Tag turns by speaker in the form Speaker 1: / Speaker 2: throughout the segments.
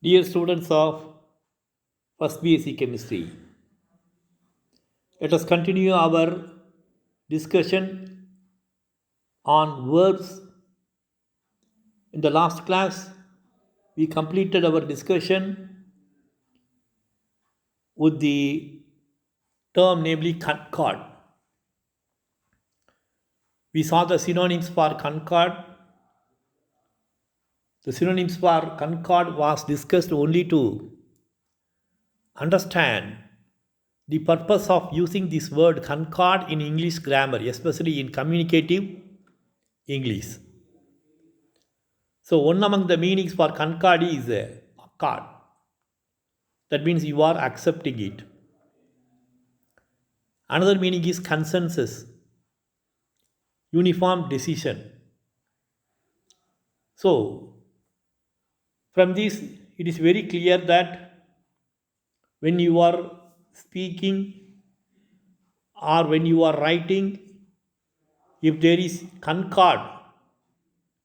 Speaker 1: Dear students of first BSc Chemistry, let us continue our discussion on verbs. In the last class, we completed our discussion with the term namely concord. We saw the synonyms for concord. The synonyms for concord was discussed only to understand the purpose of using this word concord in English grammar, especially in communicative English. So, one among the meanings for concord is accord. That means you are accepting it. Another meaning is consensus, uniform decision. So, from this, it is very clear that when you are speaking or when you are writing, if there is concord,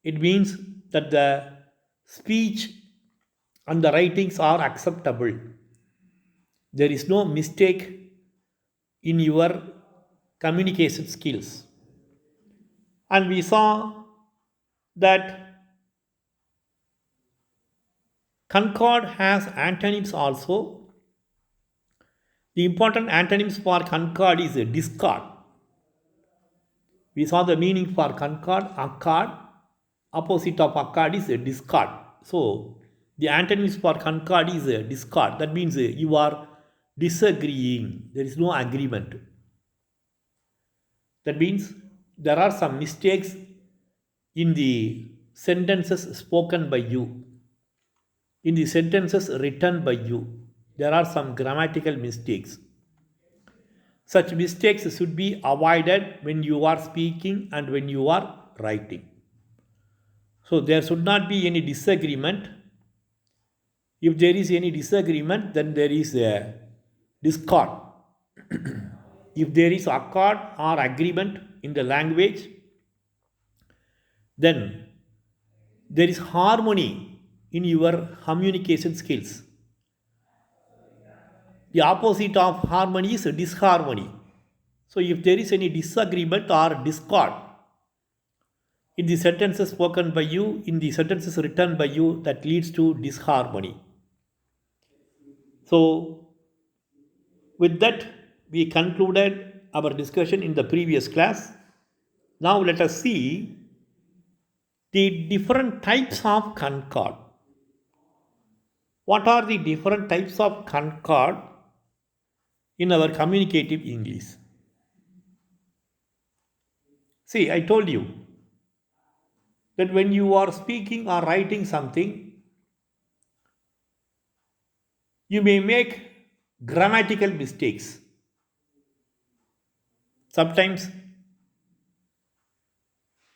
Speaker 1: it means that the speech and the writings are acceptable. There is no mistake in your communication skills. And we saw that concord has antonyms also. The important antonyms for concord is a discord. We saw the meaning for concord, accord. Opposite of accord is a discord. So the antonyms for concord is a discord. That means you are disagreeing. There is no agreement. That means there are some mistakes in the sentences spoken by you, in the sentences written by you. There are some grammatical mistakes. Such mistakes should be avoided when you are speaking and when you are writing. So there should not be any disagreement. If there is any disagreement, then there is a discord. If there is accord or agreement in the language, then there is harmony in your communication skills. The opposite of harmony is disharmony. So, if there is any disagreement or discord in the sentences spoken by you, in the sentences written by you, that leads to disharmony. So, with that, we concluded our discussion in the previous class. Now, let us see the different types of concord. What are the different types of concord in our communicative English? See, I told you that when you are speaking or writing something, you may make grammatical mistakes. Sometimes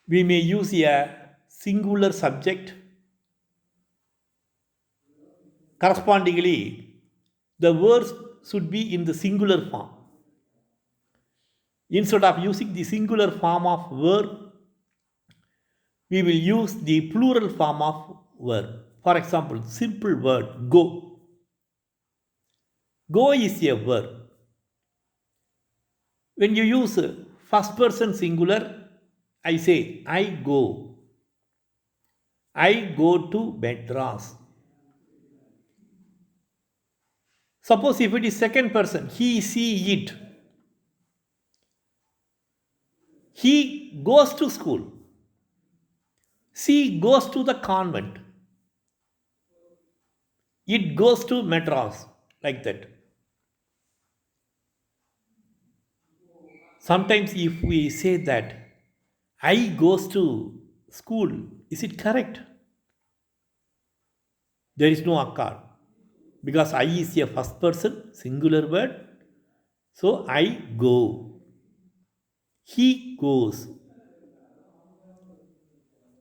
Speaker 1: we may use a singular subject. Correspondingly, the words should be in the singular form. Instead of using the singular form of verb, we will use the plural form of verb. For example, simple word go. Go is a verb. When you use first person singular, I say I go. I go to Madras. Suppose if it is second person, he, she, it. He goes to school. She goes to the convent. It goes to Madras. Like that. Sometimes if we say that I goes to school, is it correct? There is no accord because I is a first person singular word. So I go. He goes.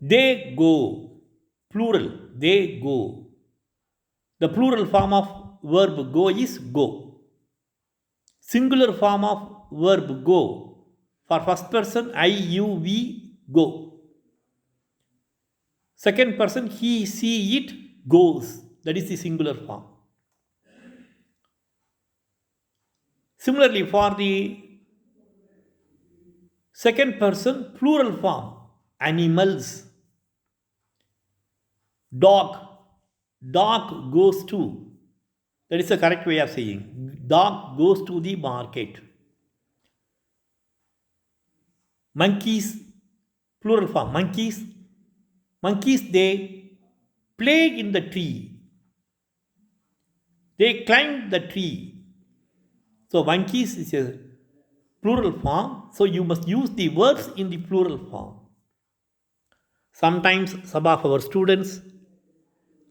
Speaker 1: They go. Plural. They go. The plural form of verb go is go. Singular form of verb go. For first person, I, you, we, go. Second person, he, she, it, goes. That is the singular form. Similarly, for the second person plural form, animals, dog, dog goes to. That is the correct way of saying. Dog goes to the market. Monkeys, plural form, monkeys. Monkeys, they play in the tree. They climb the tree. So monkeys is a plural form. So you must use the verbs in the plural form. Sometimes some of our students,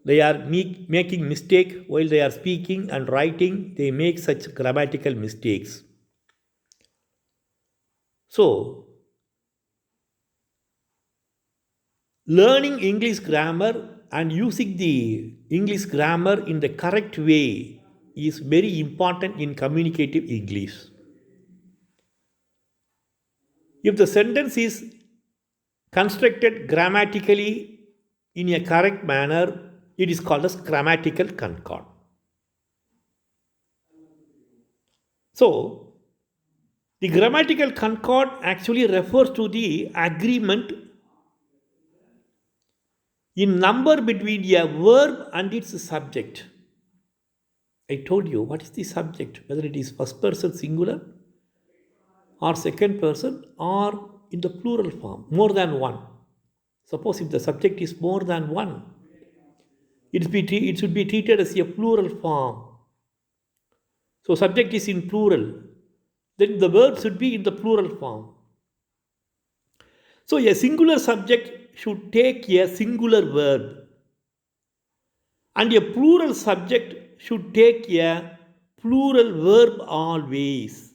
Speaker 1: they are making mistake while they are speaking and writing. They make such grammatical mistakes. So learning English grammar and using the English grammar in the correct way is very important in communicative English. If the sentence is constructed grammatically in a correct manner, it is called as grammatical concord. So, the grammatical concord actually refers to the agreement in number between a verb and its subject. I told you what is the subject, whether it is first person singular or second person or in the plural form, more than one. Suppose if the subject is more than one, it should be treated as a plural form. So subject is in plural, then the verb should be in the plural form. So a singular subject should take a singular verb, and a plural subject should take a plural verb always.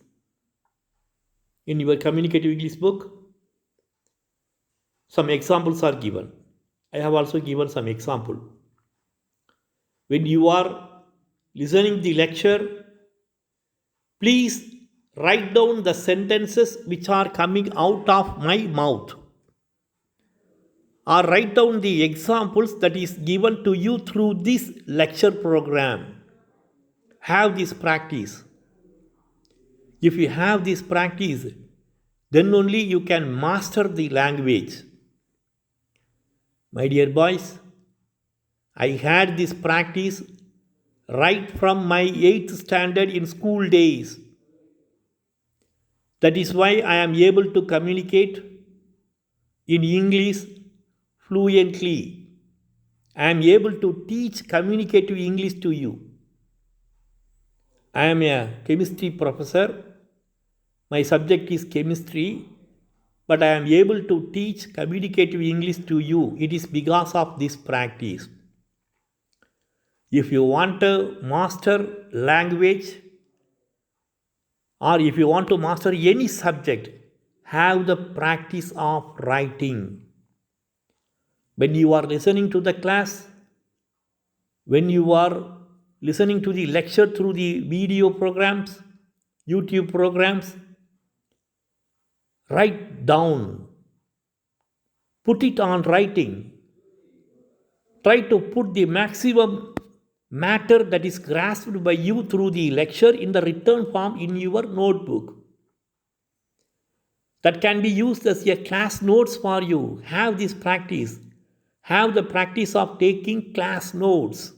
Speaker 1: In your communicative English book, some examples are given. I have also given some example. When you are listening the lecture, please write down the sentences which are coming out of my mouth, or write down the examples that is given to you through this lecture program. Have this practice. If you have this practice, then only you can master the language. My dear boys, I had this practice right from my 8th standard in school days. That is why I am able to communicate in English fluently. I am able to teach communicative English to you. I am a chemistry professor. My subject is chemistry, but I am able to teach communicative English to you. It is because of this practice. If you want to master language, or if you want to master any subject, have the practice of writing. When you are listening to the class, when you are listening to the lecture through the video programs, YouTube programs, write down, put it on writing. Try to put the maximum matter that is grasped by you through the lecture in the written form in your notebook. That can be used as a class notes for you. Have this practice. Have the practice of taking class notes.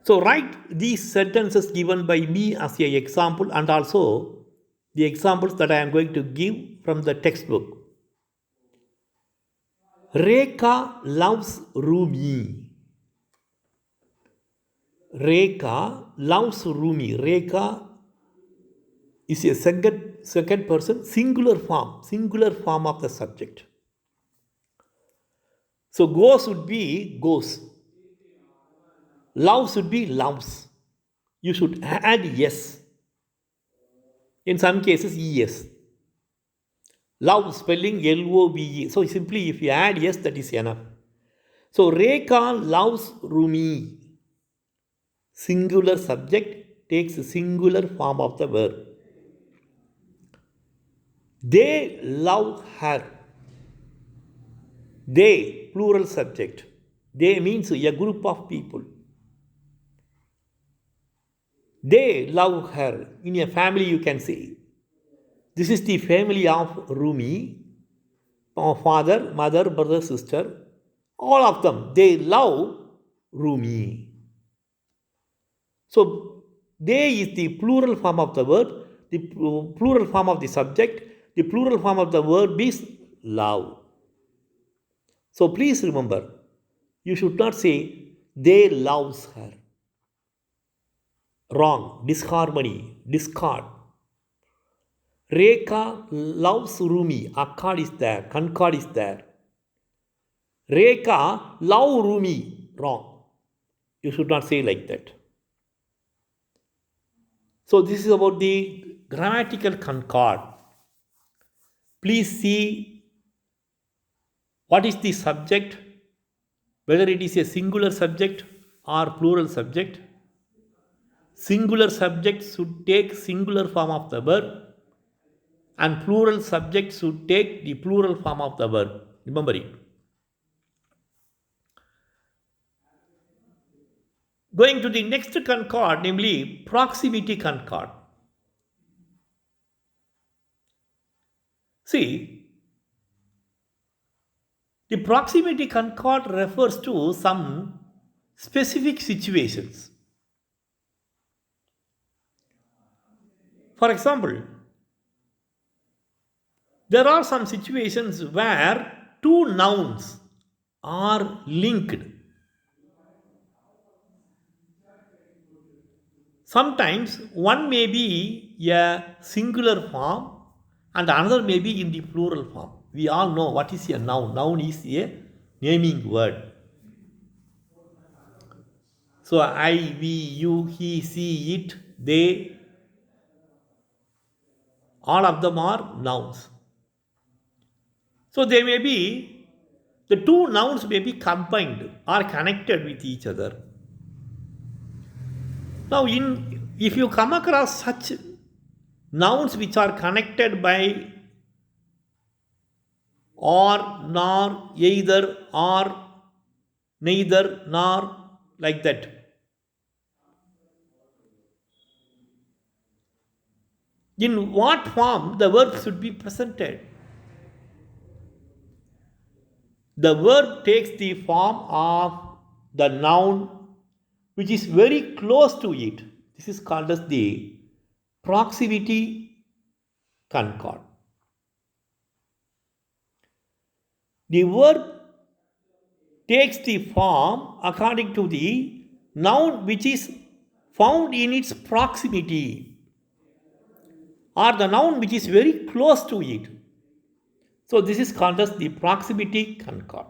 Speaker 1: So write these sentences given by me as an example, and also the examples that I am going to give from the textbook. Rekha loves Rumi. Rekha loves Rumi. Rekha is a second person singular form of the subject. So goes would be goes. Love should be loves. You should add yes. In some cases, es. Love spelling Love. So simply if you add yes, that is enough. So Rekha loves Rumi. Singular subject takes a singular form of the verb. They love her. They, plural subject. They means a group of people. They love her. In a family, you can say. This is the family of Rumi. Father, mother, brother, sister. All of them, they love Rumi. So, they is the plural form of the word, the plural form of the subject, the plural form of the verb is love. So, please remember, you should not say they loves her. Wrong, disharmony, discord. Rekha loves Rumi, accord is there, concord is there. Rekha love Rumi, wrong. You should not say like that. So this is about the grammatical concord. Please see what is the subject, whether it is a singular subject or plural subject. Singular subject should take singular form of the verb and plural subject should take the plural form of the verb. Remember it. Going to the next concord, namely proximity concord. See, the proximity concord refers to some specific situations. For example, there are some situations where two nouns are linked. Sometimes one may be a singular form and another may be in the plural form. We all know what is a noun. Noun is a naming word. So I, we, you, he, she, it, they, all of them are nouns. So they may be, the two nouns may be combined or connected with each other. Now, if you come across such nouns which are connected by or, nor, either, or, neither, nor, like that. In what form the verb should be presented? The verb takes the form of the noun which is very close to it. This is called as the proximity concord. The verb takes the form according to the noun which is found in its proximity or the noun which is very close to it. So this is called as the proximity concord.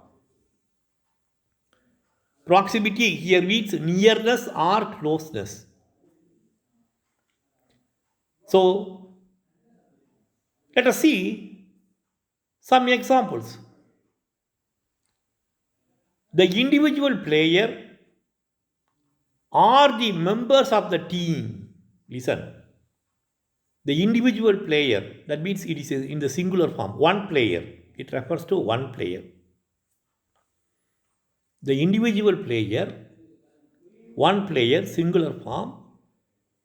Speaker 1: Proximity here means nearness or closeness. So let us see some examples. The individual player or the members of the team. Listen. The individual player, that means it is in the singular form, one player. It refers to one player. The individual player, one player, singular form,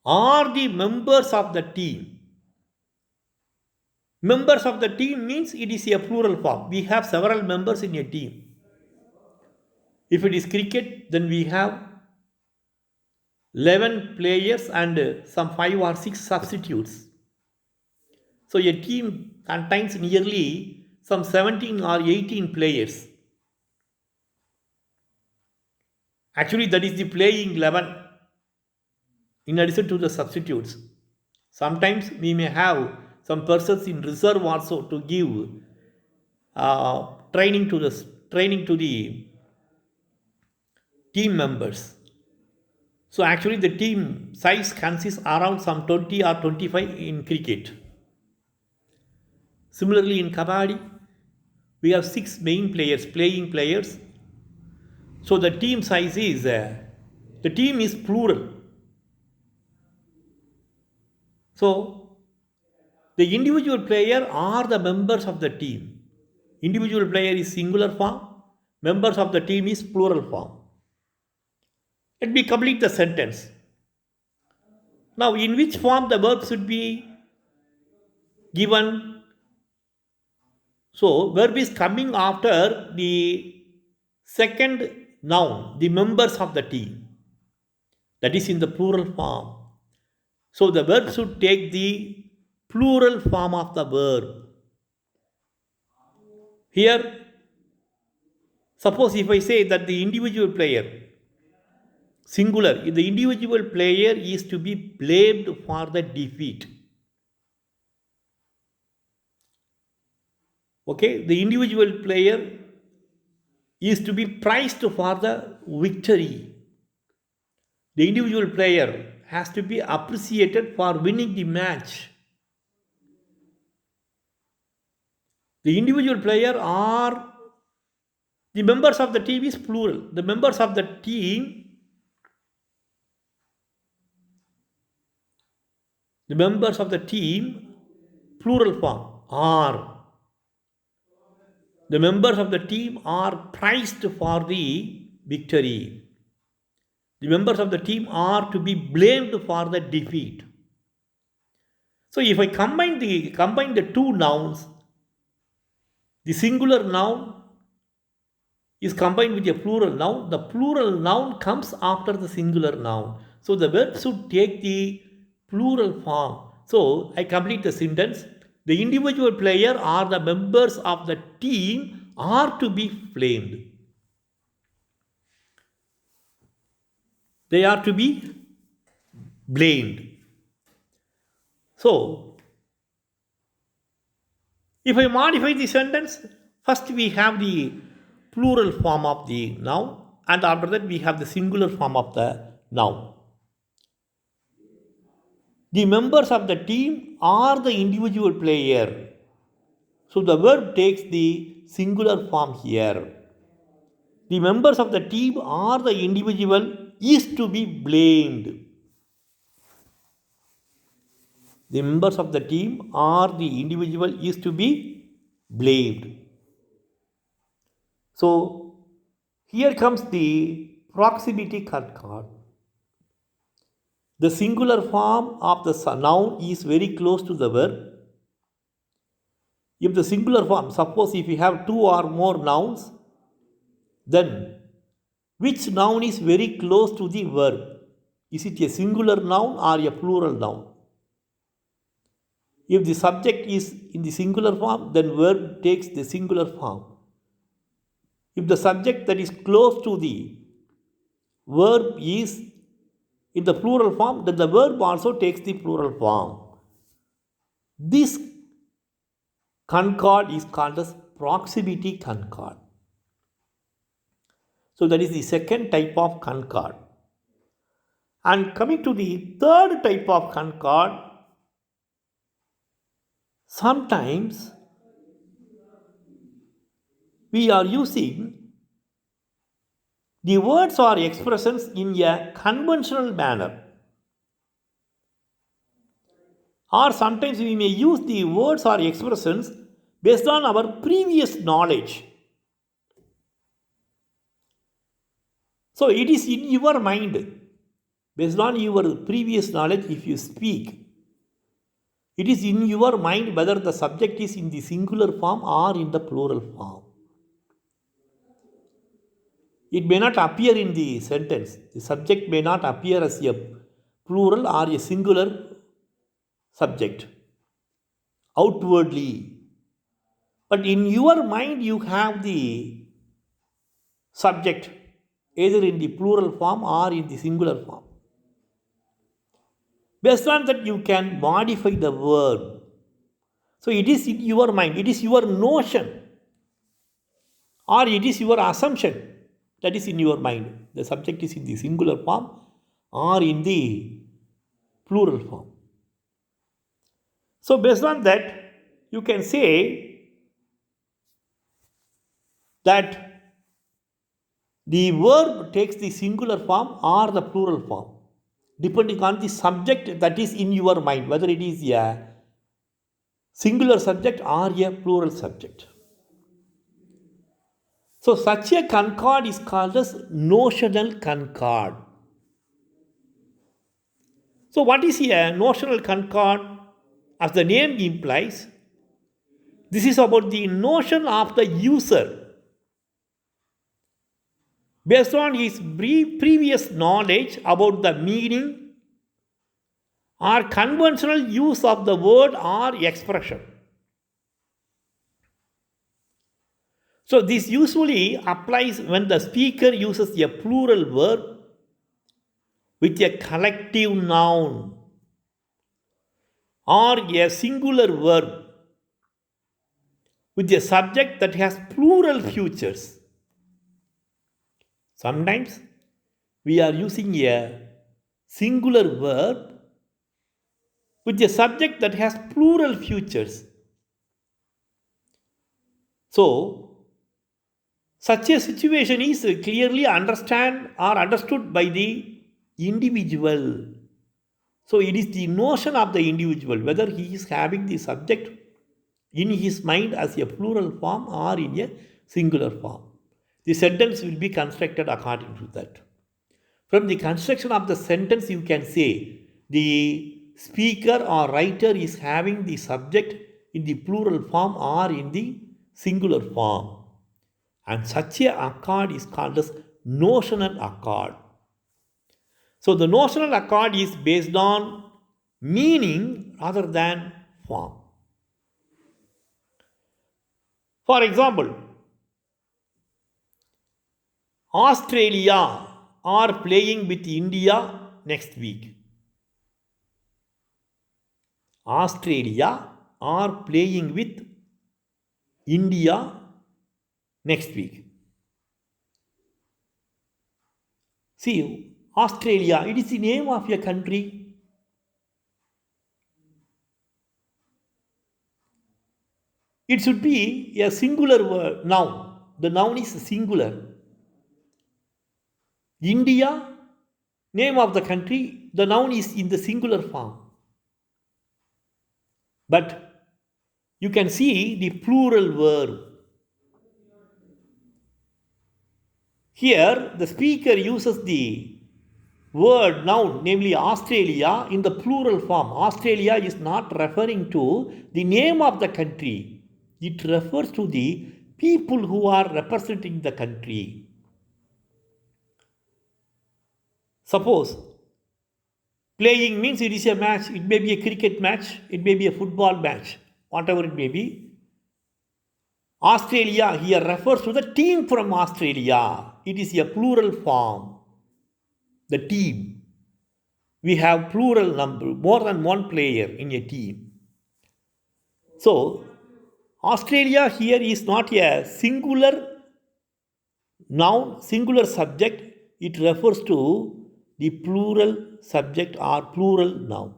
Speaker 1: or the members of the team. Members of the team means it is a plural form. We have several members in a team. If it is cricket, then we have 11 players and some 5 or 6 substitutes. So a team contains nearly some 17 or 18 players. Actually, that is the playing 11 in addition to the substitutes. Sometimes we may have some persons in reserve also to give training to the team members. So actually the team size consists around some 20 or 25 in cricket. Similarly in Kabaddi, we have 6 main players, playing players. So the team size is, the team is plural. So the individual player are the members of the team. Individual player is singular form, members of the team is plural form. Let me complete the sentence. Now, in which form the verb should be given? So, verb is coming after the second noun, the members of the team. That is in the plural form. So, the verb should take the plural form of the verb. Here, suppose if I say that the individual player, singular, the individual player is to be blamed for the defeat. Okay, the individual player is to be praised for the victory. The individual player has to be appreciated for winning the match. The individual player or the members of the team is plural. The members of the team, plural form, are. The members of the team are praised for the victory. The members of the team are to be blamed for the defeat. So if I combine the two nouns, the singular noun is combined with a plural noun. The plural noun comes after the singular noun. So the verb should take the plural form. So I complete the sentence. The individual player or the members of the team are to be blamed. They are to be blamed. So, if I modify the sentence, first we have the plural form of the noun, and after that we have the singular form of the noun. The members of the team are the individual player. So the verb takes the singular form here. The members of the team are the individual is to be blamed. The members of the team or the individual is to be blamed. So here comes the proximity concord. The singular form of the noun is very close to the verb. If the singular form, suppose if you have two or more nouns, then which noun is very close to the verb? Is it a singular noun or a plural noun? If the subject is in the singular form, then verb takes the singular form. If the subject that is close to the verb is in the plural form, then the verb also takes the plural form. This concord is called as proximity concord. So that is the second type of concord. And coming to the third type of concord, sometimes we are using the words or expressions in a conventional manner. Or sometimes we may use the words or expressions based on our previous knowledge. So it is in your mind, based on your previous knowledge, if you speak, it is in your mind whether the subject is in the singular form or in the plural form. It may not appear in the sentence. The subject may not appear as a plural or a singular subject outwardly. But in your mind, you have the subject either in the plural form or in the singular form. Based on that, you can modify the verb. So it is in your mind, it is your notion, or it is your assumption that is in your mind. The subject is in the singular form or in the plural form. So based on that, you can say that the verb takes the singular form or the plural form, depending on the subject that is in your mind, whether it is a singular subject or a plural subject. So such a concord is called as notional concord. So what is a notional concord? As the name implies, this is about the notion of the user based on his previous knowledge about the meaning or conventional use of the word or expression. So this usually applies when the speaker uses a plural verb with a collective noun or a singular verb with a subject that has plural futures. Sometimes we are using a singular verb with a subject that has plural futures. So, such a situation is clearly understood by the individual. So, it is the notion of the individual, whether he is having the subject in his mind as a plural form or in a singular form. The sentence will be constructed according to that. From the construction of the sentence, you can say the speaker or writer is having the subject in the plural form or in the singular form. And such a accord is called as notional accord. So the notional accord is based on meaning rather than form. For example, Australia are playing with India next week. Australia are playing with India next week. See, Australia, it is the name of a country. It should be a singular word, noun. The noun is singular. India, name of the country, the noun is in the singular form. But you can see the plural verb. Here, the speaker uses the word noun, namely Australia, in the plural form. Australia is not referring to the name of the country. It refers to the people who are representing the country. Suppose playing means it is a match. It may be a cricket match. It may be a football match. Whatever it may be. Australia here refers to the team from Australia. It is a plural form. The team. We have plural number, more than one player in a team. So, Australia here is not a singular noun, singular subject. It refers to the plural subject or plural noun.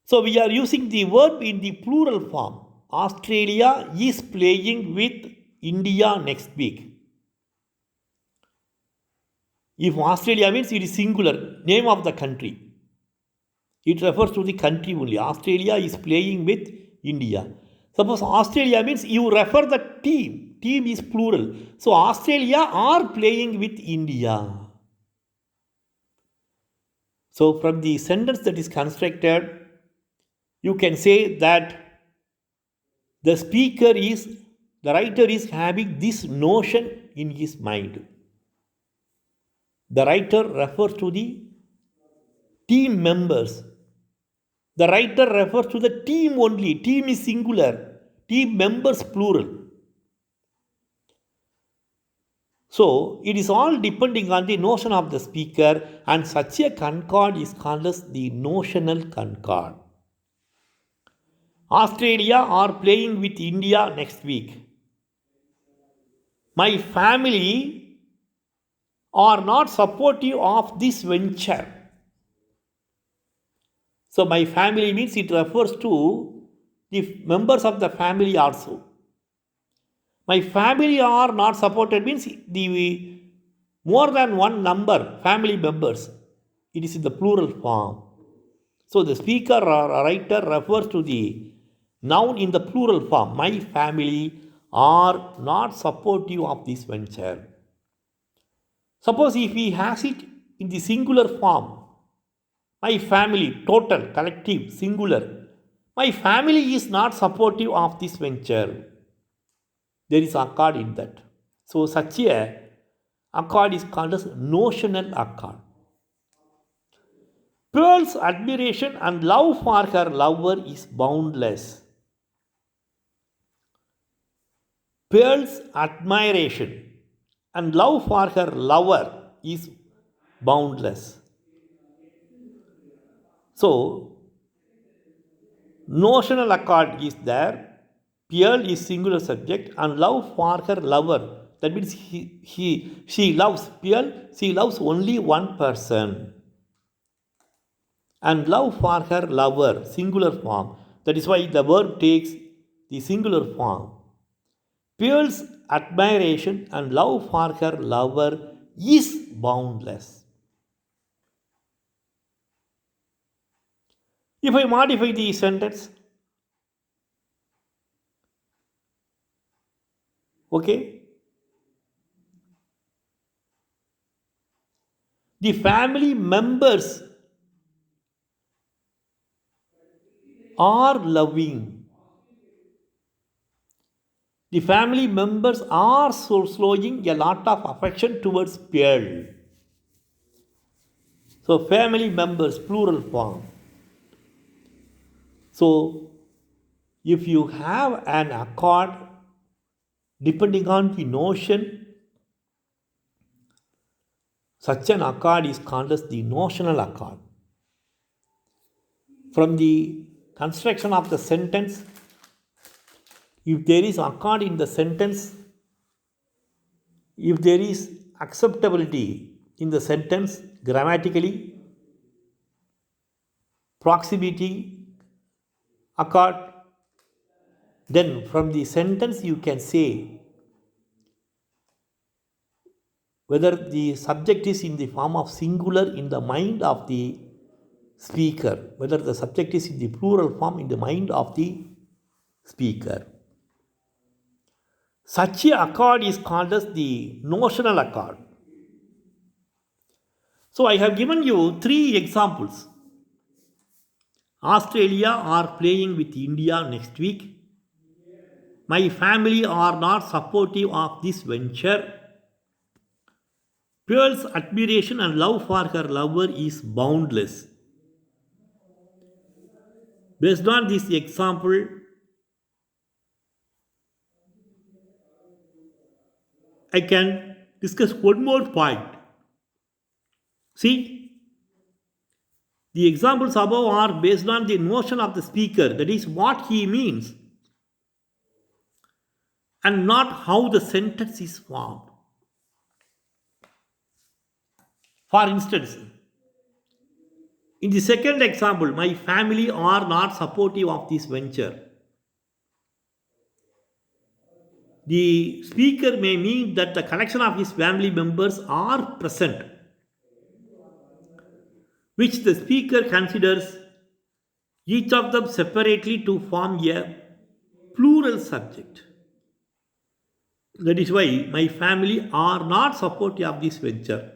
Speaker 1: So, we are using the verb in the plural form. Australia is playing with India next week. If Australia means it is singular, name of the country. It refers to the country only. Australia is playing with India. Suppose Australia means you refer the team. Team is plural. So Australia are playing with India. So from the sentence that is constructed, you can say that the writer is having this notion in his mind. The writer refers to the team members. The writer refers to the team only. Team is singular. Team members plural. So, it is all depending on the notion of the speaker, and such a concord is called as the notional concord. Australia are playing with India next week. My family are not supportive of this venture. So, my family means it refers to the members of the family also. My family are not supported means the more than one number, family members. It is in the plural form. So the speaker or writer refers to the noun in the plural form. My family are not supportive of this venture. Suppose if he has it in the singular form, my family, total, collective, singular, my family is not supportive of this venture. There is accord in that. So such a accord is called as notional accord. Pearl's admiration and love for her lover is boundless. Pearl's admiration and love for her lover is boundless. So, notional accord is there, Pearl is singular subject, and love for her lover. That means she loves Pearl, she loves only one person. And love for her lover, singular form. That is why the verb takes the singular form. Pearl's admiration and love for her lover is boundless. If I modify the sentence, okay, the family members are loving. The family members are showing a lot of affection towards Pearl. So, family members, plural form. So, if you have an accord depending on the notion, such an accord is called as the notional accord. From the construction of the sentence, if there is accord in the sentence, if there is acceptability in the sentence grammatically, proximity, accord, then from the sentence you can say whether the subject is in the form of singular in the mind of the speaker, whether the subject is in the plural form in the mind of the speaker. Such a accord is called as the notional accord. So I have given you 3 examples. Australia are playing with India next week. My family are not supportive of this venture. Pearl's admiration and love for her lover is boundless. Based on this example, I can discuss one more point. See, the examples above are based on the notion of the speaker, that is, what he means, and not how the sentence is formed. For instance, in the second example, my family are not supportive of this venture. The speaker may mean that the collection of his family members are present, which the speaker considers each of them separately to form a plural subject. That is why my family are not supportive of this venture.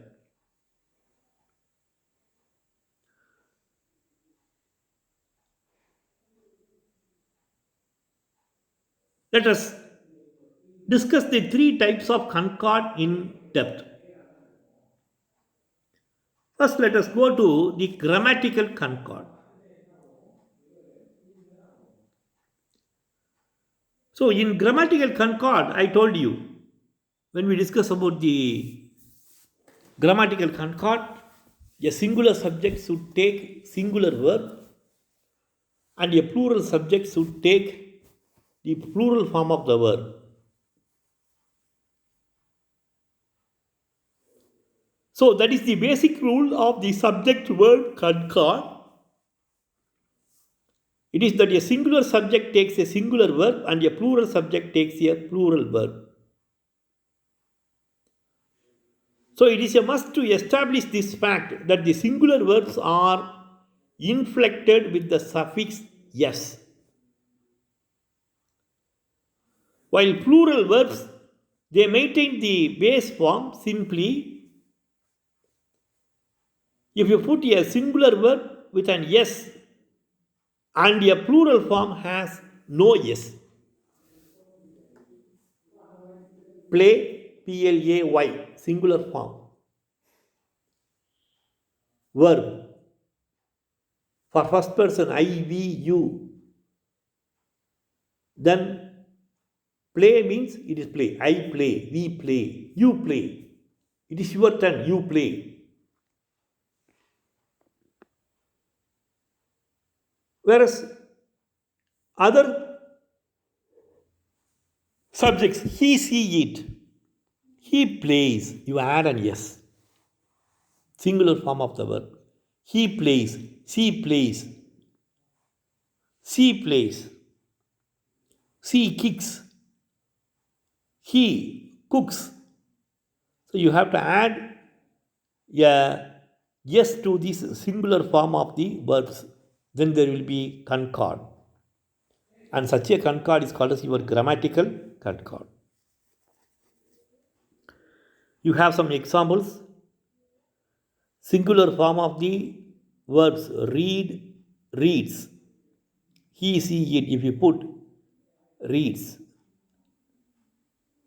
Speaker 1: Let us discuss the 3 types of concord in depth. First, let us go to the grammatical concord. So, in grammatical concord, I told you when we discuss about the grammatical concord, a singular subject should take singular verb and a plural subject should take the plural form of the verb. So that is the basic rule of the subject-verb concord. It is that a singular subject takes a singular verb and a plural subject takes a plural verb. So it is a must to establish this fact that the singular verbs are inflected with the suffix yes. While plural verbs, they maintain the base form simply. If you put a singular verb with an S and a plural form has no S, play, Play, singular form. Verb, for first person, I, we, you. Then play means it is play. I play, we play, you play. It is your turn, you play. Whereas other subjects, he, see, it. He plays, you add an yes. Singular form of the verb. He plays, she plays, she plays, she kicks, he cooks. So you have to add a yes to this singular form of the verbs. Then there will be concord. And such a concord is called as your grammatical concord. You have some examples. Singular form of the verbs read, reads. He, see, it. If you put reads.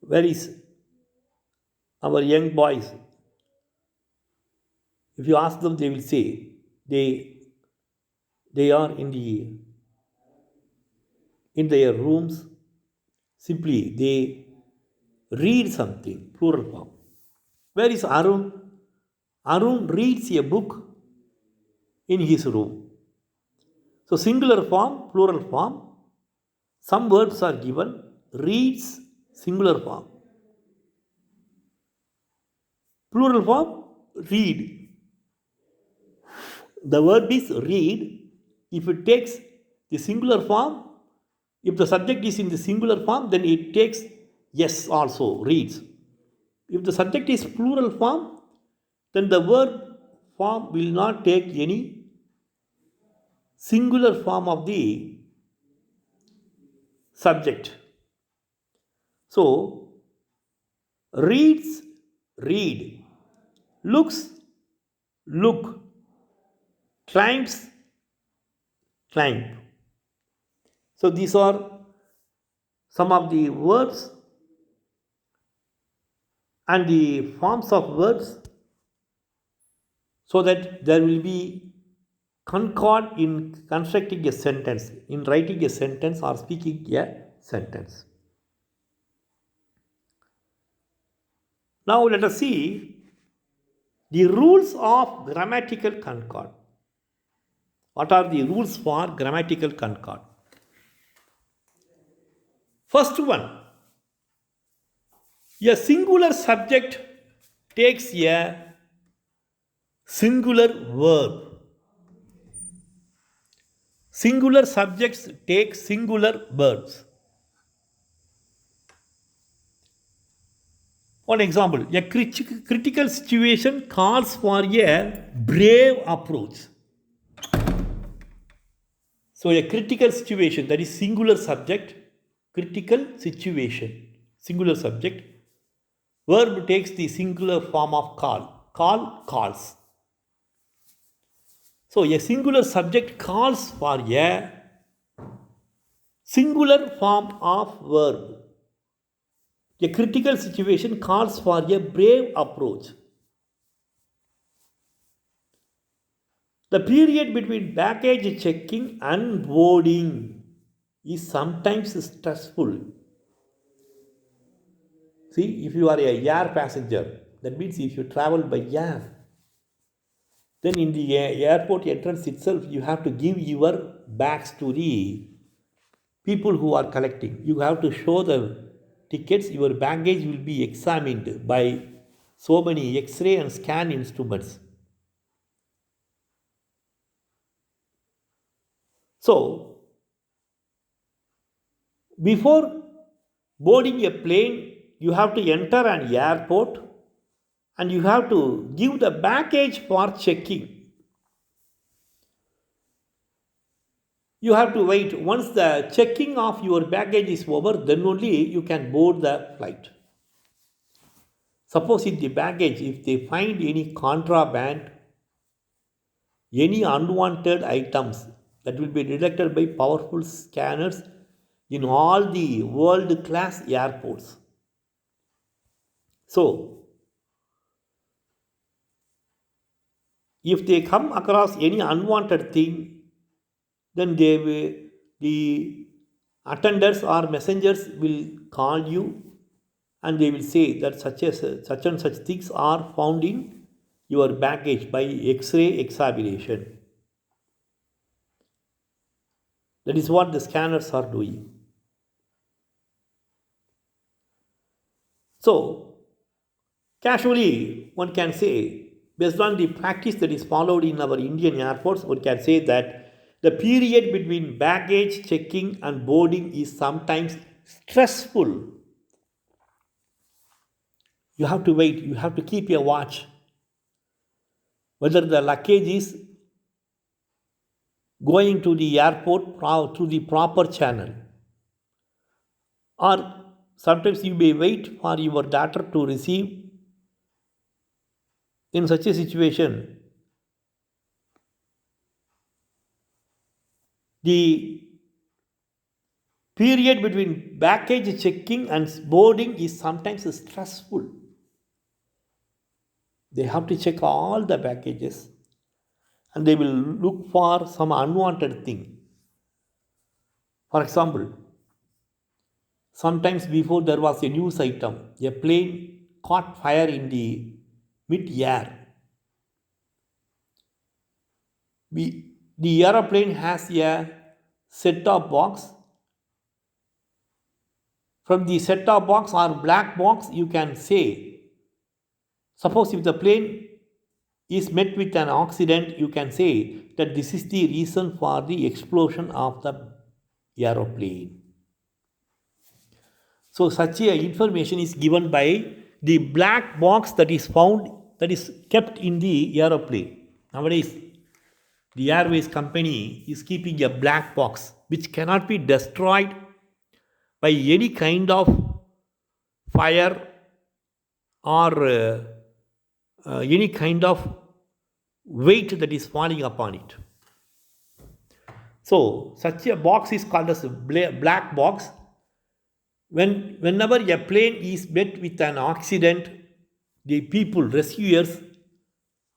Speaker 1: Where is our young boys? If you ask them, they will say they are in their rooms. Simply they read something, plural form. Where is Arun? Arun reads a book in his room. So singular form, plural form. Some verbs are given. Reads, singular form. Plural form, read. The verb is read. If it takes the singular form, if the subject is in the singular form, then it takes yes also, reads. If the subject is plural form, then the verb form will not take any singular form of the subject. So, reads, read. Looks, look. Climbs, climb. So, these are some of the verbs and the forms of verbs, so that there will be concord in constructing a sentence, in writing a sentence or speaking a sentence. Now let us see the rules of grammatical concord. What are the rules for grammatical concord? First one, a singular subject takes a singular verb. Singular subjects take singular verbs. One example, a critical situation calls for a brave approach. So a critical situation, that is singular subject, critical situation, singular subject. Verb takes the singular form of call. Call, calls. So a singular subject calls for a singular form of verb. A critical situation calls for a brave approach. The period between baggage checking and boarding is sometimes stressful. See, if you are a air passenger, that means if you travel by air, then in the airport entrance itself, you have to give your bags to the people who are collecting. You have to show the tickets. Your baggage will be examined by so many X-ray and scan instruments. So, before boarding a plane, you have to enter an airport and you have to give the baggage for checking. You have to wait. Once the checking of your baggage is over, then only you can board the flight. Suppose in the baggage, if they find any contraband, any unwanted items, that will be detected by powerful scanners in all the world class airports. So, if they come across any unwanted thing, then the attenders or messengers will call you and they will say that such and such things are found in your baggage by X-ray examination. That is what the scanners are doing. So, casually, one can say, based on the practice that is followed in our Indian airports, one can say that the period between baggage checking and boarding is sometimes stressful. You have to wait, you have to keep a watch whether the luggage is going to the airport through the proper channel, or sometimes you may wait for your daughter to receive. In such a situation, the period between baggage checking and boarding is sometimes stressful. They have to check all the baggages and they will look for some unwanted thing. For example, sometimes before there was a news item, a plane caught fire in the mid-air. The aeroplane has a set-top box. From the set-top box or black box, you can say, suppose if the plane is met with an accident, you can say that this is the reason for the explosion of the aeroplane. So such a information is given by the black box that is found, that is kept in the aeroplane. Nowadays, the airways company is keeping a black box which cannot be destroyed by any kind of fire or any kind of weight that is falling upon it. So, such a box is called as a black box. Whenever a plane is met with an accident, the people, rescuers,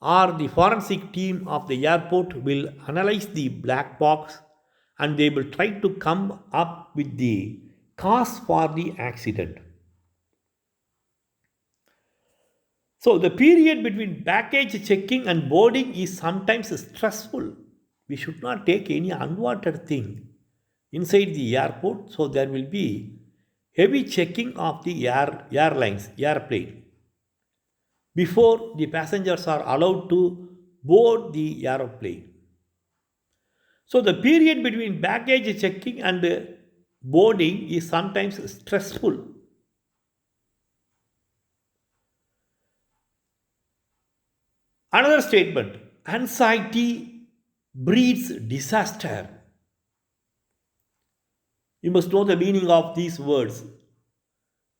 Speaker 1: or the forensic team of the airport will analyze the black box and they will try to come up with the cause for the accident. So, the period between baggage checking and boarding is sometimes stressful. We should not take any unwanted thing inside the airport, so there will be heavy checking of the airplane before the passengers are allowed to board the aeroplane. So, the period between baggage checking and boarding is sometimes stressful. Another statement: anxiety breeds disaster. You must know the meaning of these words.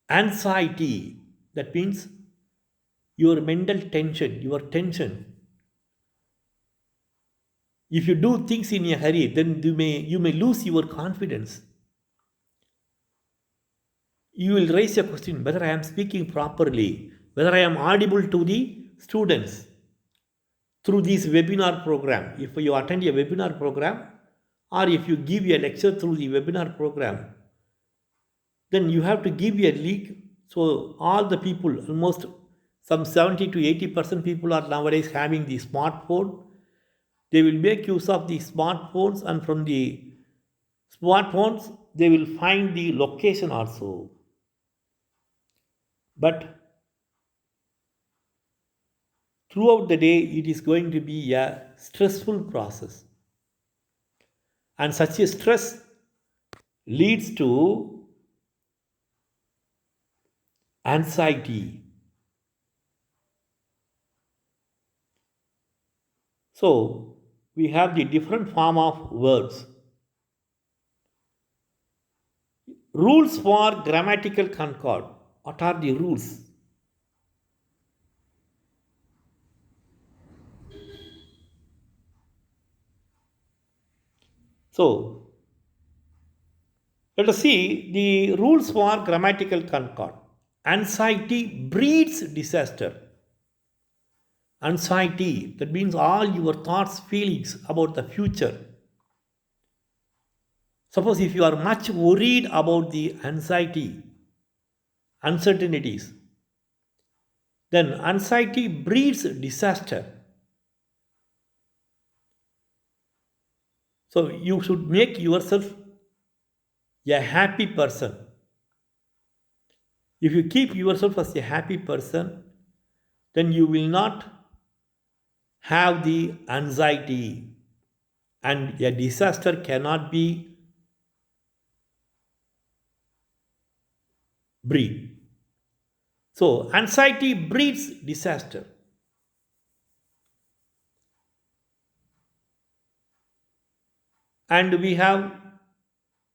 Speaker 1: Anxiety, that means your mental tension, your tension. If you do things in a hurry, then you may lose your confidence. You will raise a question whether I am speaking properly, whether I am audible to the students through this webinar program. If you attend a webinar program or if you give a lecture through the webinar program, then you have to give a leak. So all the people, almost some 70 to 80% people are nowadays having the smartphone. They will make use of the smartphones, and from the smartphones they will find the location also. But throughout the day it is going to be a stressful process, and such a stress leads to anxiety. So we have the different form of words. Rules for grammatical concord. What are the rules? So, let us see the rules for grammatical concord. Anxiety breeds disaster. Anxiety, that means all your thoughts, feelings about the future. Suppose if you are much worried about the anxiety, uncertainties, then anxiety breeds disaster. So you should make yourself a happy person. If you keep yourself as a happy person, then you will not have the anxiety, and a disaster cannot be breed. So anxiety breeds disaster. And we have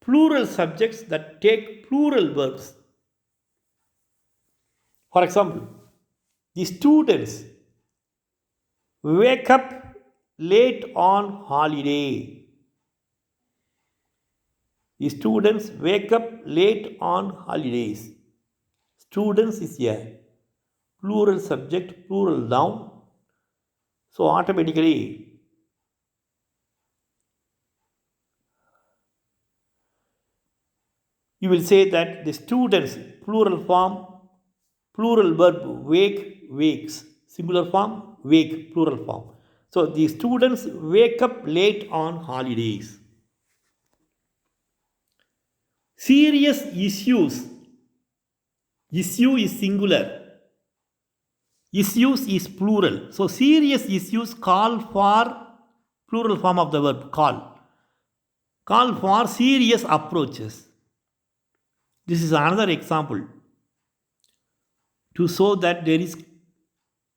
Speaker 1: plural subjects that take plural verbs. For example, the students wake up late on holiday. The students wake up late on holidays. Students is a plural subject, plural noun. So automatically you will say that the students, plural form, plural verb, wake, wakes, singular form, wake, plural form. So the students wake up late on holidays. Serious issues. Issue is singular. Issues is plural. So serious issues call for plural form of the verb call. Call for serious approaches. This is another example to show that there is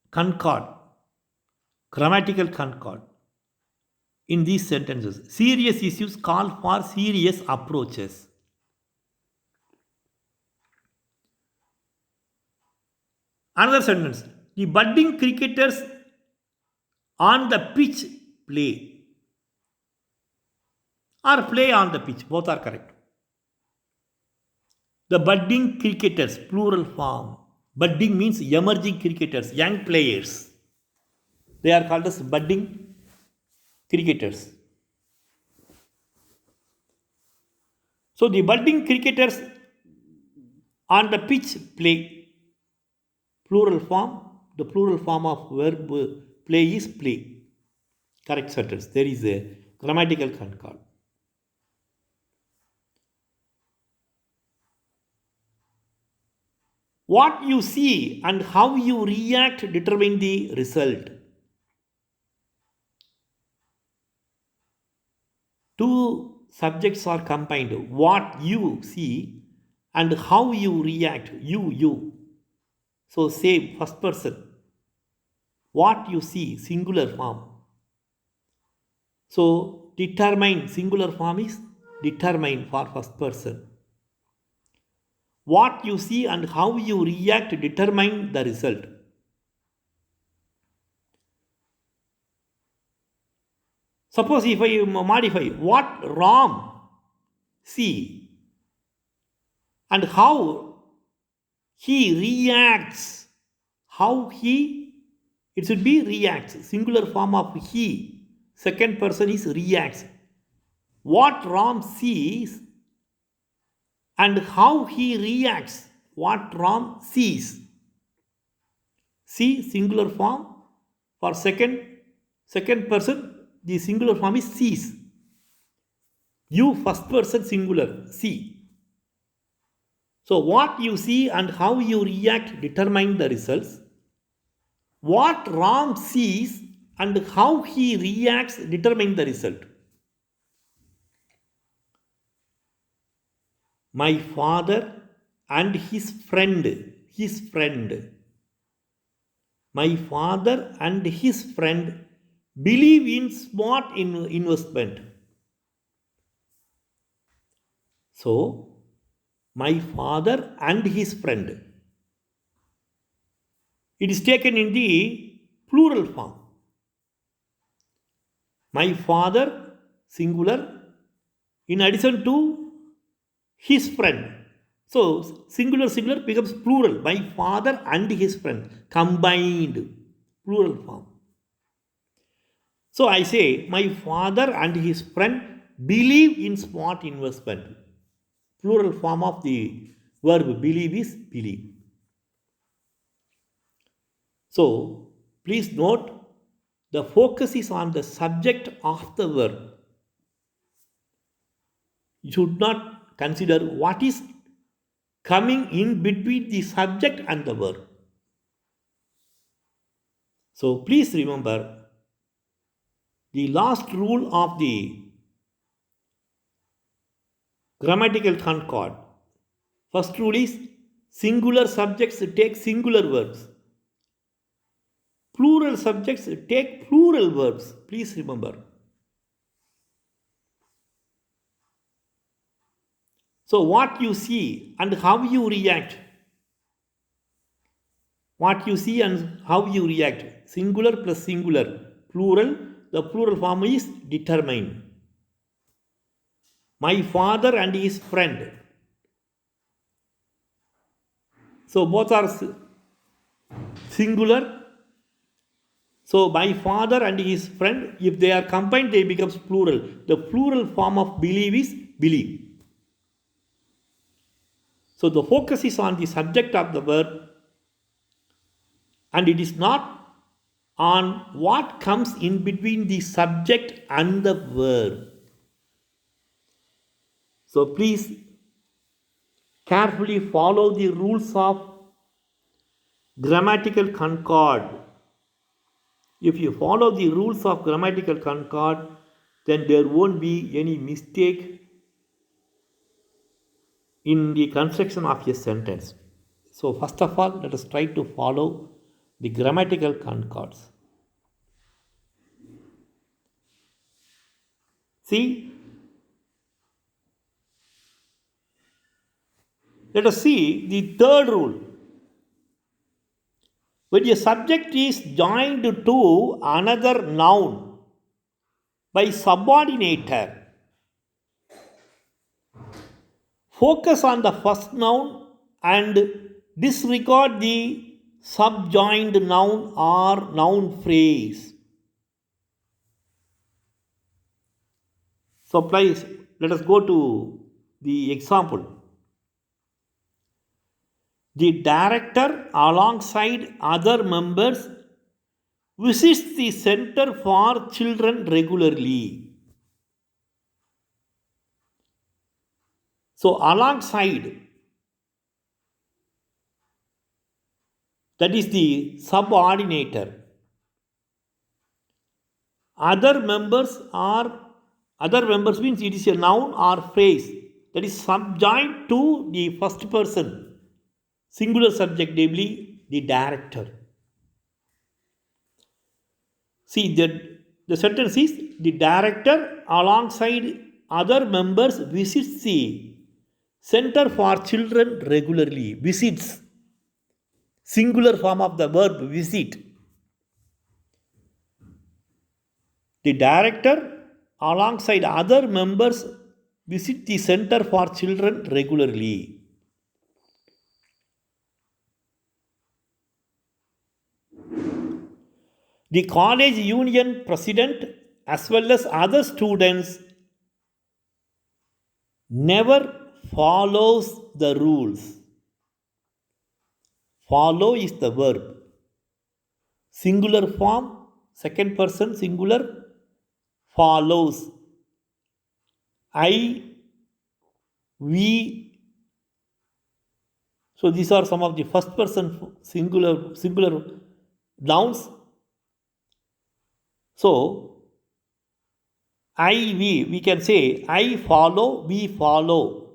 Speaker 1: concord, grammatical concord in these sentences. Serious issues call for serious approaches. Another sentence. The budding cricketers on the pitch play. Or play on the pitch. Both are correct. The budding cricketers, plural form. Budding means emerging cricketers, young players. They are called as budding cricketers. So the budding cricketers on the pitch play. Plural form, the plural form of verb play is play. Correct sentence. There is a grammatical concord. What you see and how you react determine the result. Two subjects are combined. What you see and how you react. You. So same, first person. What you see, singular form. So determine, singular form is determine for first person. What you see and how you react determine the result. Suppose if I modify, what Ram see and how he reacts. It should be reacts. Singular form of he. Second person is reacts. What Ram sees and how he reacts. What Ram sees. See, singular form. For second person, the singular form is sees. You, first person singular, see. So what you see and how you react determine the results. What Ram sees and how he reacts determine the result. My father and his friend. My father and his friend believe in smart investment. So my father and his friend. It is taken in the plural form. My father, singular, in addition to his friend. So, singular becomes plural. My father and his friend. Combined. Plural form. So, I say, my father and his friend believe in smart investment. Plural form of the verb believe is believe. So, please note the focus is on the subject of the verb. You should not consider what is coming in between the subject and the verb. So, please remember the last rule of the grammatical concord. First rule is singular subjects take singular verbs. Plural subjects take plural verbs. Please remember. So, what you see and how you react. What you see and how you react. Singular plus singular. Plural. The plural form is determined. My father and his friend. So, both are singular. So, my father and his friend, if they are combined, they becomes plural. The plural form of believe is believe. So, the focus is on the subject of the verb and it is not on what comes in between the subject and the verb. So, please carefully follow the rules of grammatical concord. If you follow the rules of grammatical concord, then there won't be any mistake in the construction of a sentence. So, first of all, let us try to follow the grammatical concords. See, let us see the third rule. When a subject is joined to another noun by subordinator, focus on the first noun and disregard the subjoined noun or noun phrase. So, please let us go to the example. The director, alongside other members, visits the Center for Children regularly. So, alongside, that is the subordinator. Other members means it is a noun or phrase that is subjoined to the first person, singular subject, namely the director. See, the sentence is the director alongside other members visits the Center for Children regularly. Visits. Singular form of the verb visit. The director alongside other members visit the Center for Children regularly. The college union president as well as other students never follows the rules. Follow is the verb. Singular form, second person singular, follows. I, we. So these are some of the first person singular nouns. So we can say I follow, we follow.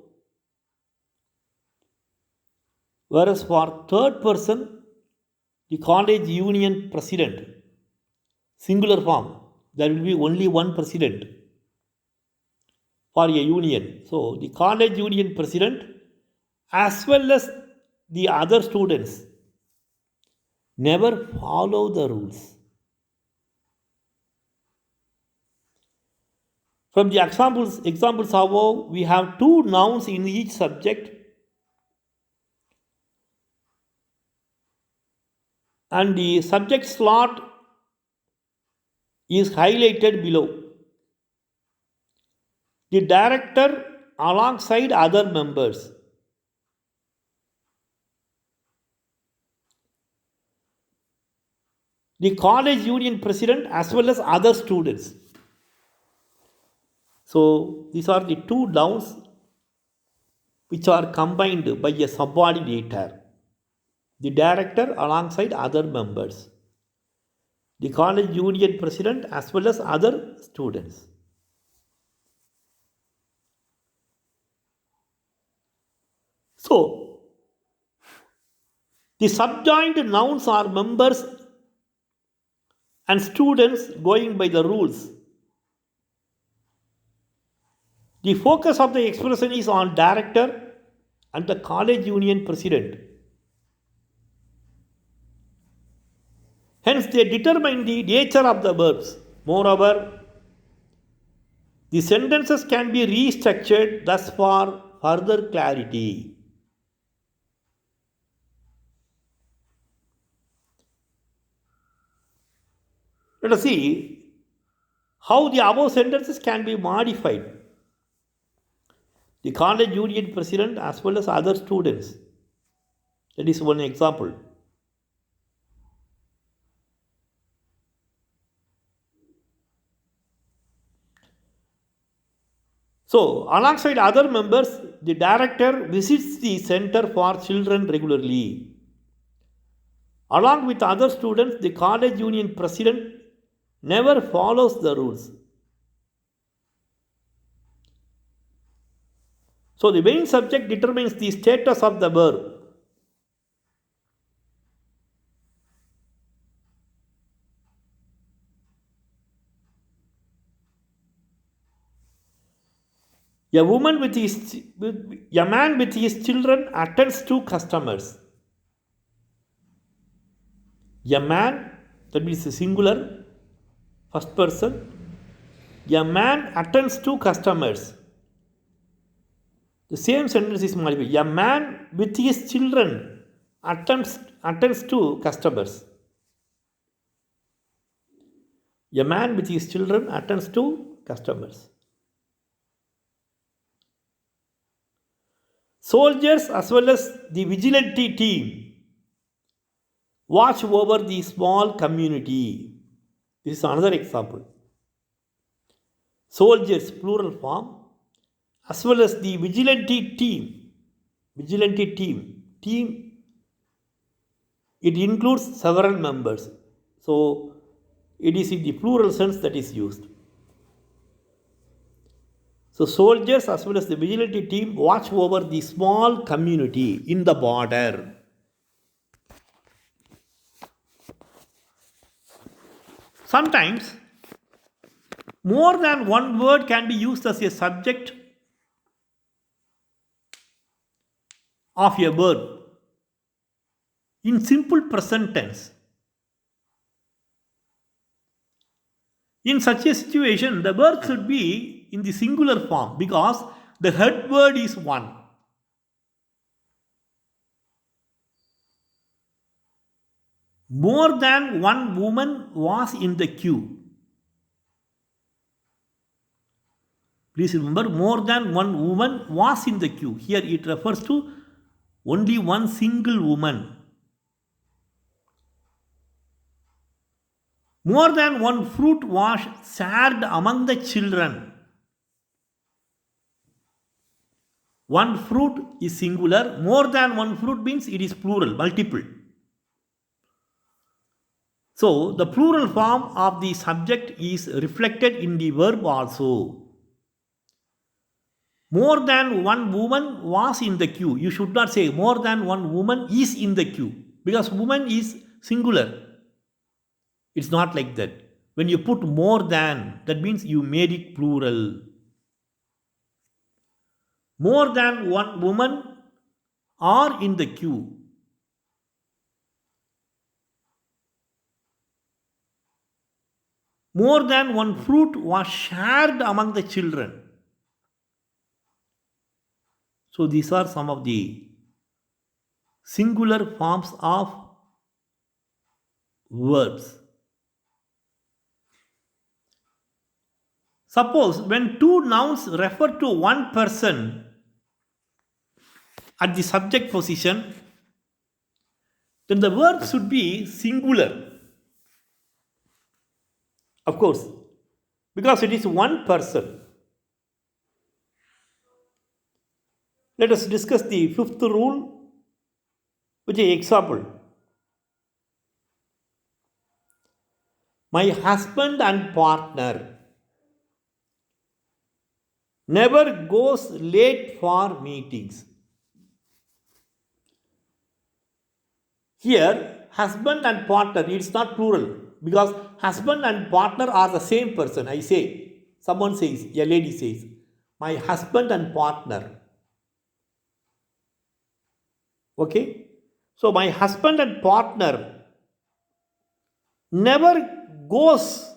Speaker 1: Whereas for third person, the college union president, singular form, there will be only one president for a union. So the college union president as well as the other students never follow the rules. From the examples above, we have two nouns in each subject and the subject slot is highlighted below. The director alongside other members. The college union president as well as other students. So these are the two nouns which are combined by a subordinator. The director alongside other members. The college union president as well as other students. So, the subjoined nouns are members and students going by the rules. The focus of the expression is on director and the college union president. Hence, they determine the nature of the verbs. Moreover, the sentences can be restructured thus for further clarity. Let us see how the above sentences can be modified. The college union president as well as other students. That is one example. So, alongside other members, the director visits the center for children regularly. Along with other students, the college union president never follows the rules. So, the main subject determines the status of the verb. A man with his children attends to customers. A man, that means a singular, first person. A man attends to customers. The same sentence is modified. A man with his children attends to customers. A man with his children attends to customers. Soldiers as well as the vigilante team watch over the small community. This is another example. Soldiers, plural form, as well as the vigilante team. Team, it includes several members. So, it is in the plural sense that is used. So, soldiers as well as the vigilante team watch over the small community in the border. Sometimes, more than one word can be used as a subject of a verb in simple present tense. In such a situation, the verb should be in the singular form because the head word is one. More than one woman was in the queue. Please remember, more than one woman was in the queue. Here it refers to only one single woman. More than one fruit was shared among the children. One fruit is singular. More than one fruit means it is plural, multiple. So, the plural form of the subject is reflected in the verb also. More than one woman was in the queue. You should not say more than one woman is in the queue because woman is singular. It's not like that. When you put more than, that means you made it plural. More than one woman are in the queue. More than one fruit was shared among the children. So these are some of the singular forms of verbs. Suppose when two nouns refer to one person at the subject position, then the verb should be singular. Of course, because it is one person. Let us discuss the fifth rule, which is example. My husband and partner never goes late for meetings. Here, husband and partner, it's not plural because husband and partner are the same person. I say, someone says, a lady says, my husband and partner. Okay? So, my husband and partner never goes,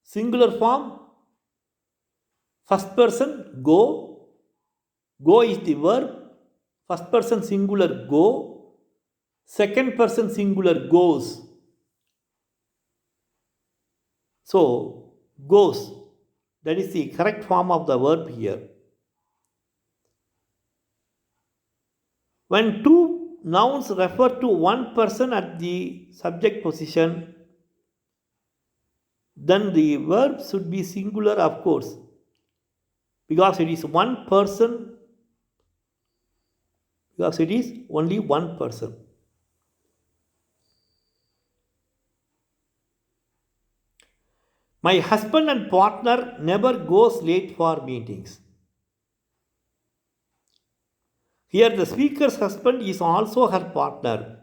Speaker 1: singular form, first person, go. Go is the verb. First person singular, go. Second person singular, goes. So, goes. That is the correct form of the verb here. When two nouns refer to one person at the subject position, then the verb should be singular, of course, because it is one person, because it is only one person. My husband and partner never goes late for meetings. Here the speaker's husband is also her partner.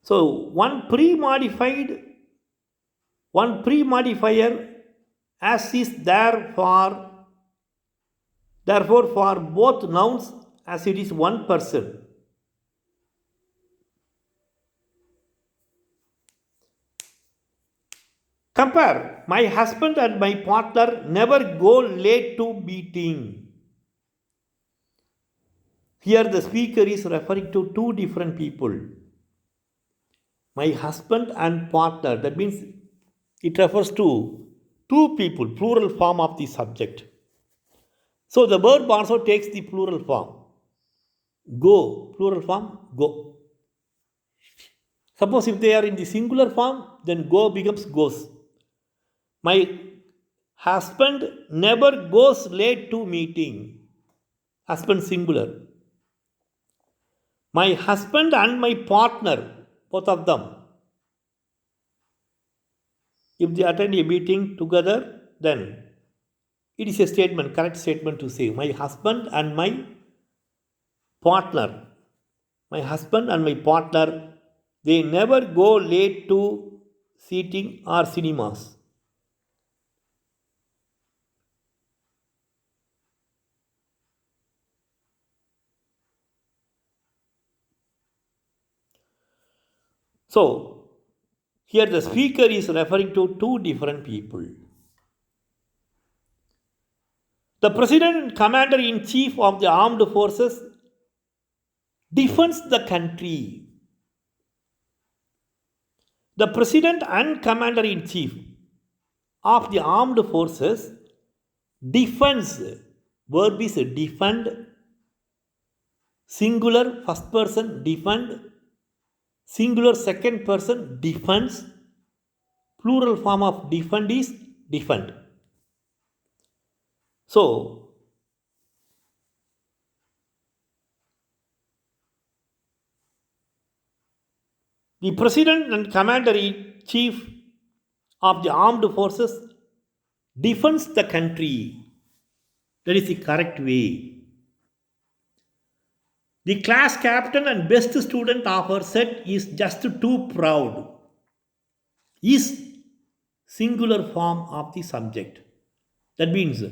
Speaker 1: So one pre-modifier as is therefore for both nouns as it is one person. Compare, my husband and my partner never go late to meeting. Here the speaker is referring to two different people. My husband and partner, that means it refers to two people, plural form of the subject. So the verb also takes the plural form. Go, plural form, go. Suppose if they are in the singular form, then go becomes goes. My husband never goes late to meeting. Husband singular. My husband and my partner, both of them, if they attend a meeting together, then it is a statement, correct statement to say, my husband and my partner. My husband and my partner, they never go late to seating or cinemas. So, here the speaker is referring to two different people. The President and Commander-in-Chief of the Armed Forces defends the country. The President and Commander-in-Chief of the Armed Forces defends, verb is defend, singular first person defend, singular second person defends, plural form of defend is defend. So, the President and Commander-in-Chief of the Armed Forces defends the country. That is the correct way. The class captain and best student of our set is just too proud. Is singular form of the subject. That means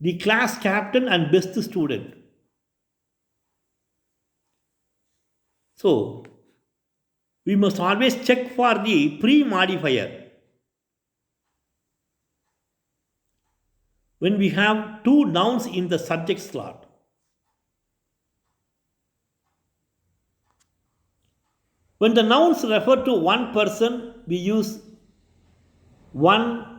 Speaker 1: the class captain and best student. So, we must always check for the pre-modifier. When we have two nouns in the subject slot. When the nouns refer to one person, we use one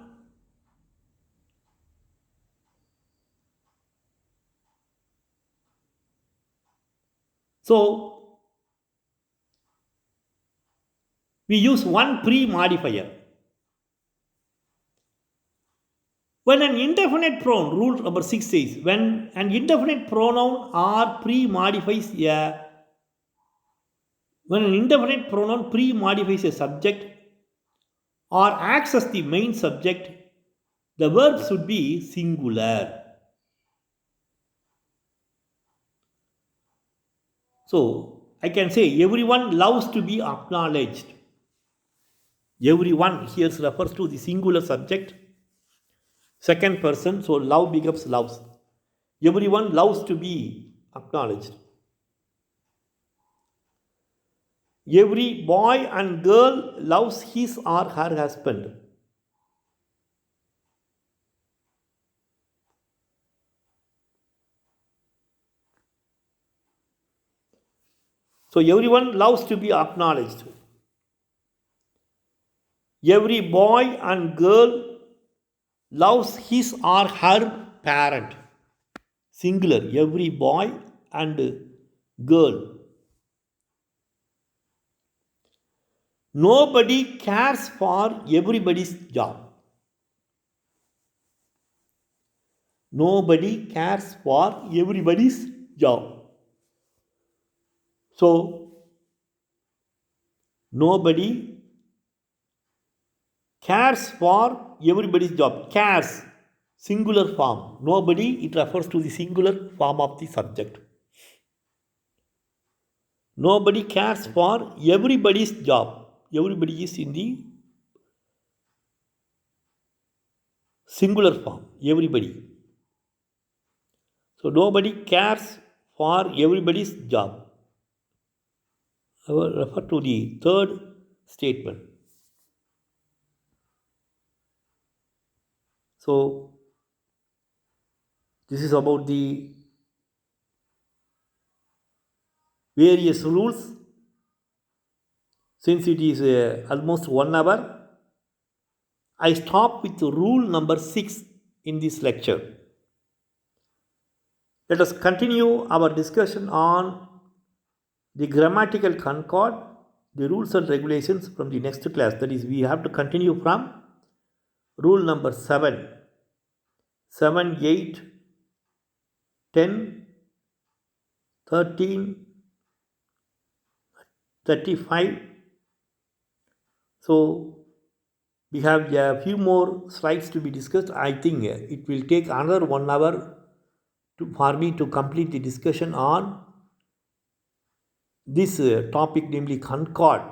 Speaker 1: So, we use one pre-modifier. When an indefinite pronoun, rule number 6 says, when an indefinite pronoun or pre-modifies a subject or acts as the main subject, the verb should be singular. So, I can say everyone loves to be acknowledged. Everyone here refers to the singular subject, second person, so love becomes loves. Everyone loves to be acknowledged. Every boy and girl loves his or her husband. So everyone loves to be acknowledged. Every boy and girl loves his or her parent. Singular. Every boy and girl. Nobody cares for everybody's job. Nobody cares for everybody's job. So, nobody cares for everybody's job. Cares, singular form. Nobody, it refers to the singular form of the subject. Nobody cares for everybody's job. Everybody is in the singular form. Everybody. So, nobody cares for everybody's job. I will refer to the third statement. So, this is about the various rules. Since it is almost 1 hour, I stop with rule number 6 in this lecture. Let us continue our discussion on the grammatical concord, the rules and regulations from the next class. That is, we have to continue from rule number 7, 8, 10, 13, 35. So, we have a few more slides to be discussed. I think it will take another 1 hour for me to complete the discussion on this topic, namely concord,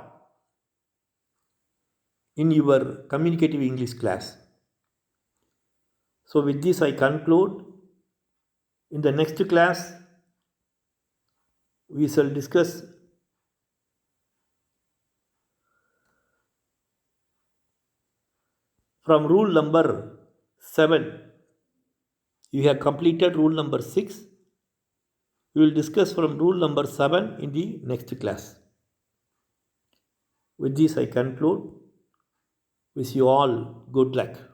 Speaker 1: in your communicative English class. So, with this I conclude. In the next class, we shall discuss from rule number 7. You have completed rule number 6. We will discuss from rule number 7 in the next class. With this I conclude. Wish you all good luck.